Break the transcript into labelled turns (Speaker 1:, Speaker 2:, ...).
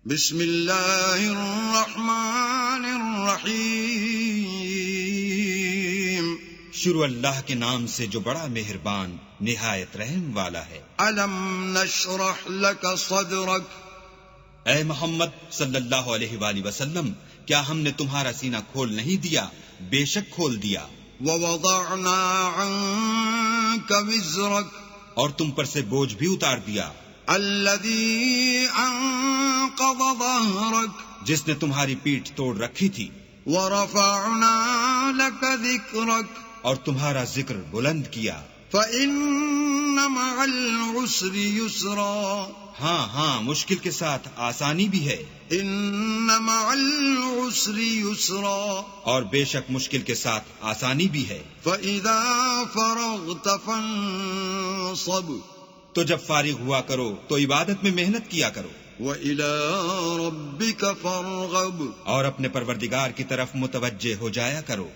Speaker 1: بسم اللہ الرحمن الرحیم۔
Speaker 2: شروع اللہ کے نام سے جو بڑا مہربان نہایت رحم والا ہے۔
Speaker 1: الم نشرح لک صدرک،
Speaker 2: اے محمد صلی اللہ علیہ وآلہ وسلم، کیا ہم نے تمہارا سینہ کھول نہیں دیا؟ بے شک کھول دیا۔
Speaker 1: ووضعنا عنک وزرک،
Speaker 2: اور تم پر سے بوجھ بھی اتار دیا۔
Speaker 1: الذی انقض ظہرک،
Speaker 2: جس نے تمہاری پیٹھ توڑ رکھی تھی۔
Speaker 1: ورفعنا لک ذکرک،
Speaker 2: اور تمہارا ذکر بلند کیا۔
Speaker 1: فإن مع العسر یسرا،
Speaker 2: ہاں مشکل کے ساتھ آسانی بھی ہے۔
Speaker 1: ان مع العسر یسرا،
Speaker 2: اور بے شک مشکل کے ساتھ آسانی بھی ہے۔
Speaker 1: فإذا فرغت فانصب،
Speaker 2: تو جب فارغ ہوا کرو تو عبادت میں محنت کیا کرو۔
Speaker 1: وإلى ربك فارغب،
Speaker 2: اور اپنے پروردگار کی طرف متوجہ ہو جایا کرو۔